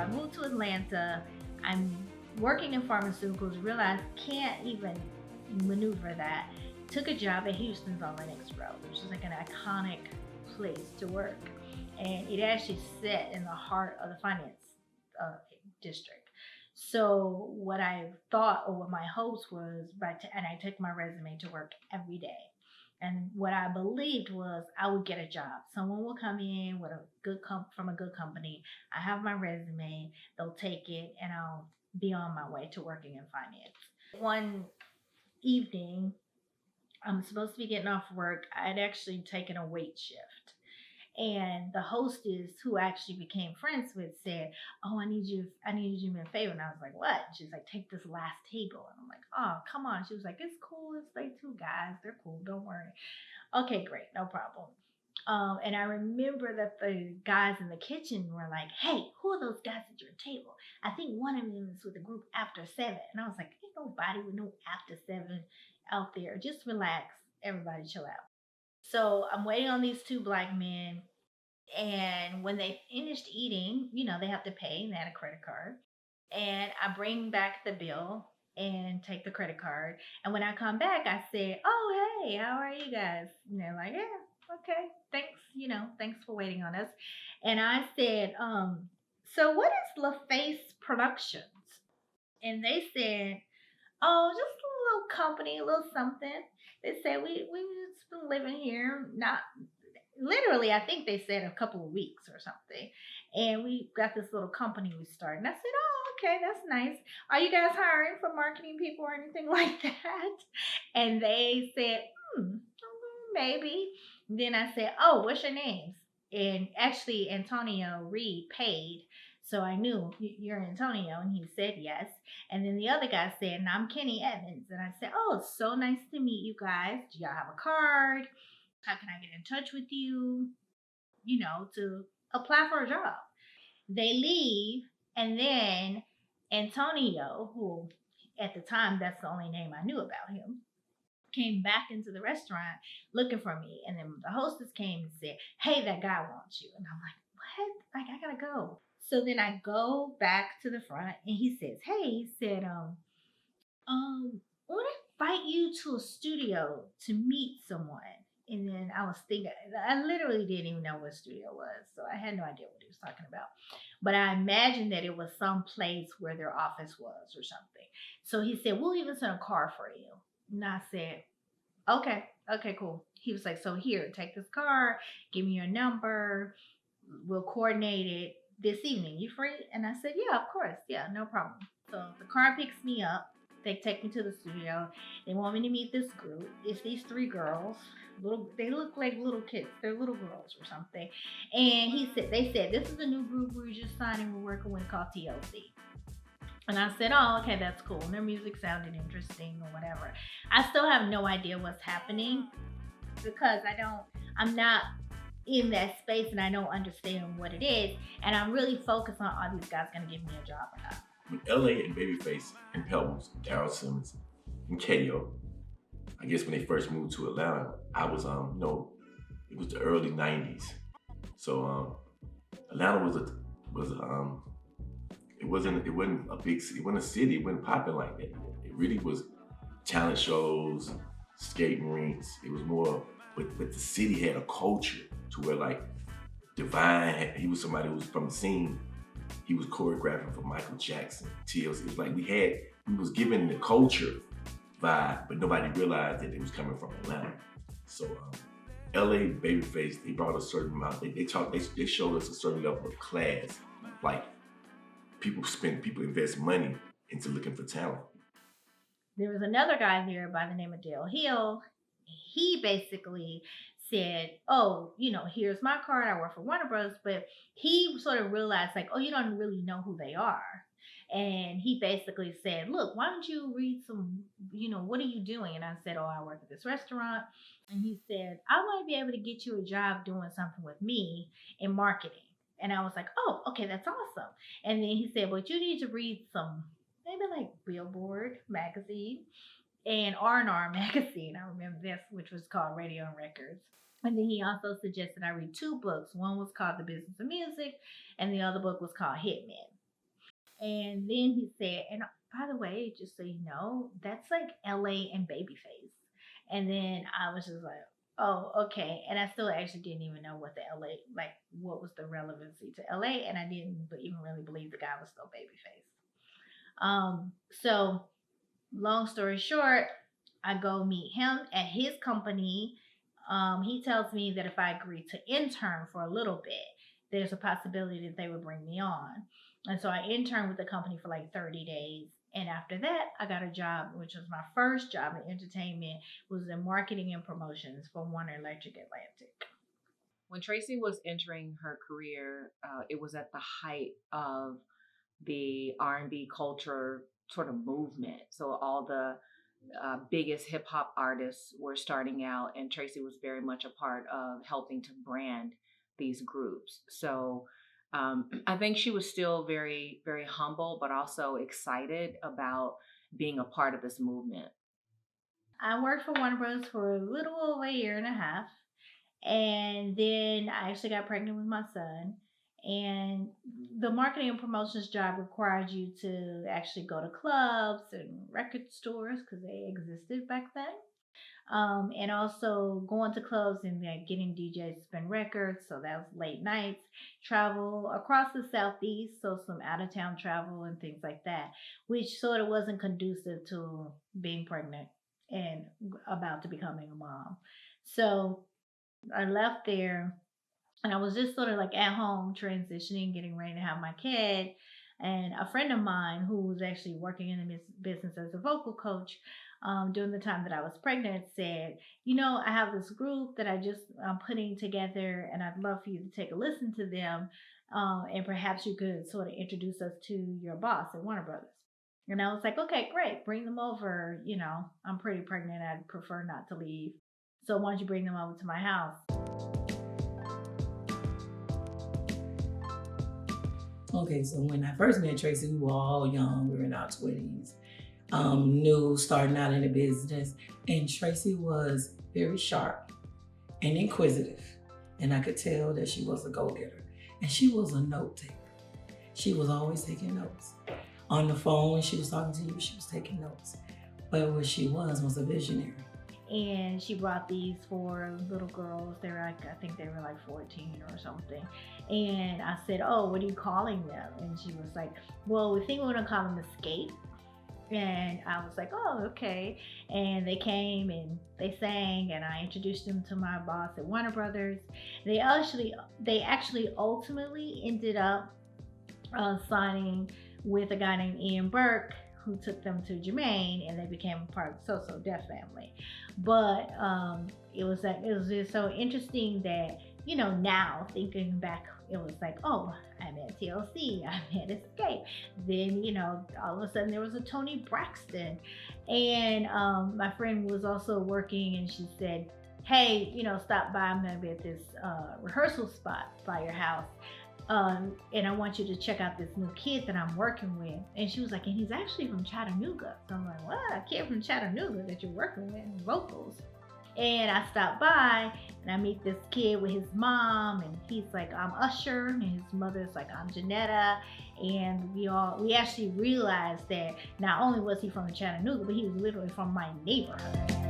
I moved to Atlanta. I'm working in pharmaceuticals, realized can't even maneuver that. Took a job at Houston's on Lenox Road, which is like an iconic place to work. And it actually sat in the heart of the finance uh, district. So what I thought, or what my hopes was, and I took my resume to work every day. And what I believed was I would get a job. Someone will come in with a from a good company. I have my resume. They'll take it, and I'll be on my way to working in finance. One evening, I'm supposed to be getting off work. I'd actually taken a wait shift. And the hostess, who I actually became friends with, said, "Oh, I need you to do me a favor." And I was like, "What?" She's like, "Take this last table." And I'm like, "Oh, come on." She was like, "It's cool. It's like two guys. They're cool. Don't worry." Okay, great. No problem. And I remember that the guys in the kitchen were like, "Hey, who are those guys at your table? I think one of them is with the group after 7." And I was like, "Ain't nobody with no after 7 out there. Just relax. Everybody chill out." So I'm waiting on these two black men. And when they finished eating, they have to pay, and they had a credit card. And I bring back the bill and take the credit card. And when I come back, I say, "Oh, hey, how are you guys?" And they're like, "Yeah, okay, thanks, thanks for waiting on us." And I said, "So what is LaFace Productions?" And they said, "Oh, just a little company, a little something." They said, "We just been living here, not literally, I think they said a couple of weeks or something. And we got this little company we started." And I said, "Oh, okay, that's nice. Are you guys hiring for marketing people or anything like that?" And they said, maybe. Then I said, "Oh, what's your names?" And actually, Antonio Reed paid. So I knew, "You're Antonio." And he said yes. And then the other guy said, "And I'm Kenny Evans." And I said, "Oh, it's so nice to meet you guys. Do y'all have a card? How can I get in touch with you, to apply for a job?" They leave, and then Antonio, who at the time, that's the only name I knew about him, came back into the restaurant looking for me. And then the hostess came and said, "Hey, that guy wants you." And I'm like, "What? Like, I gotta go." So then I go back to the front, and he says, "Hey," he said, "I want to invite you to a studio to meet someone." And then I was thinking, I literally didn't even know what studio was. So I had no idea what he was talking about. But I imagined that it was some place where their office was or something. So he said, "We'll even send a car for you." And I said, "Okay, okay, cool." He was like, "So here, take this car, give me your number. We'll coordinate it this evening. You free?" And I said, "Yeah, of course. Yeah, no problem." So the car picks me up. They take me to the studio. They want me to meet this group. It's these three girls. They look like little kids. They're little girls or something. And they said, "This is a new group we're just signing. We're working with called TLC." And I said, "Oh, okay, that's cool." And their music sounded interesting or whatever. I still have no idea what's happening because I'm not in that space, and I don't understand what it is. And I'm really focused on, are these guys going to give me a job or not? With LA and Babyface and Pebbles, Daryl Simmons and KO, I guess when they first moved to Atlanta, I was it was the early '90s. So Atlanta it wasn't a big city, it wasn't a city, it wasn't popping like that. It really was talent shows, skating rinks. It was more, but the city had a culture to where like Divine, he was somebody who was from the scene. He was choreographing for Michael Jackson, TLC. It was like we was given the culture vibe, but nobody realized that it was coming from Atlanta. So LA Babyface, they brought a certain amount. They showed us a certain level of class. Like people invest money into looking for talent. There was another guy there by the name of Dale Hill. He basically said, "Oh, here's my card. I work for Warner Bros." But he sort of realized, like, "Oh, you don't really know who they are." And he basically said, "Look, why don't you read some, what are you doing?" And I said, "Oh, I work at this restaurant." And he said, "I might be able to get you a job doing something with me in marketing." And I was like, "Oh, okay, that's awesome." And then he said, "But you need to read some, maybe like Billboard magazine and R&R magazine." I remember this, which was called Radio and Records. And then he also suggested I read two books. One was called The Business of Music, and the other book was called Hitman. And then he said, and by the way, just so you know, that's like LA and Babyface. And then I was just like, oh, okay. And I still actually didn't even know what the LA, like, what was the relevancy to LA. And I didn't even really believe the guy was still Babyface. So long story short, I go meet him at his company. He tells me that if I agree to intern for a little bit, there's a possibility that they would bring me on. And so I interned with the company for like 30 days. And after that, I got a job, which was my first job in entertainment, was in marketing and promotions for Warner Electric Atlantic. When Tracey was entering her career, it was at the height of the R&B culture sort of movement. So all the biggest hip hop artists were starting out, and Tracey was very much a part of helping to brand these groups. So I think she was still very, very humble, but also excited about being a part of this movement. I worked for Warner Bros. For a little over a year and a half. And then I actually got pregnant with my son. And the marketing and promotions job required you to actually go to clubs and record stores because they existed back then. And also going to clubs and like, getting DJs to spin records. So that was late nights, travel across the Southeast. So some out of town travel and things like that, which sort of wasn't conducive to being pregnant and about to becoming a mom. So I left there and I was just sort of like at home transitioning, getting ready to have my kid. And a friend of mine who was actually working in the business as a vocal coach during the time that I was pregnant said, you know, I have this group that I just putting together and I'd love for you to take a listen to them. And perhaps you could sort of introduce us to your boss at Warner Brothers. And I was like, okay, great, bring them over. You know, I'm pretty pregnant. I'd prefer not to leave. So why don't you bring them over to my house? Okay, so when I first met Tracey, we were all young. We were in our 20s, new, starting out in the business. And Tracey was very sharp and inquisitive. And I could tell that she was a go-getter. And she was a note taker. She was always taking notes. On the phone, when she was talking to you, she was taking notes. But what she was a visionary. And she brought these 4 little girls. They were like, I think they were like 14 or something. And I said, oh, what are you calling them? And she was like, well, we think we're gonna call them Escape. And I was like, oh, okay. And they came and they sang, and I introduced them to my boss at Warner Brothers. They actually ultimately ended up signing with a guy named Ian Burke, who took them to Jermaine, and they became a part of the So Def family. But it was just so interesting that, you know, now thinking back, it was like, oh, I'm at TLC, I'm at Escape. Then, you know, all of a sudden there was a Toni Braxton. And my friend was also working, and she said, hey, you know, stop by. I'm gonna be at this rehearsal spot by your house. And I want you to check out this new kid that I'm working with. And she was like, and he's actually from Chattanooga. So I'm like, what? A kid from Chattanooga that you're working with in vocals? And I stopped by and I meet this kid with his mom, and he's like, I'm Usher, and his mother's like, I'm Janetta. And we actually realized that not only was he from Chattanooga, but he was literally from my neighborhood.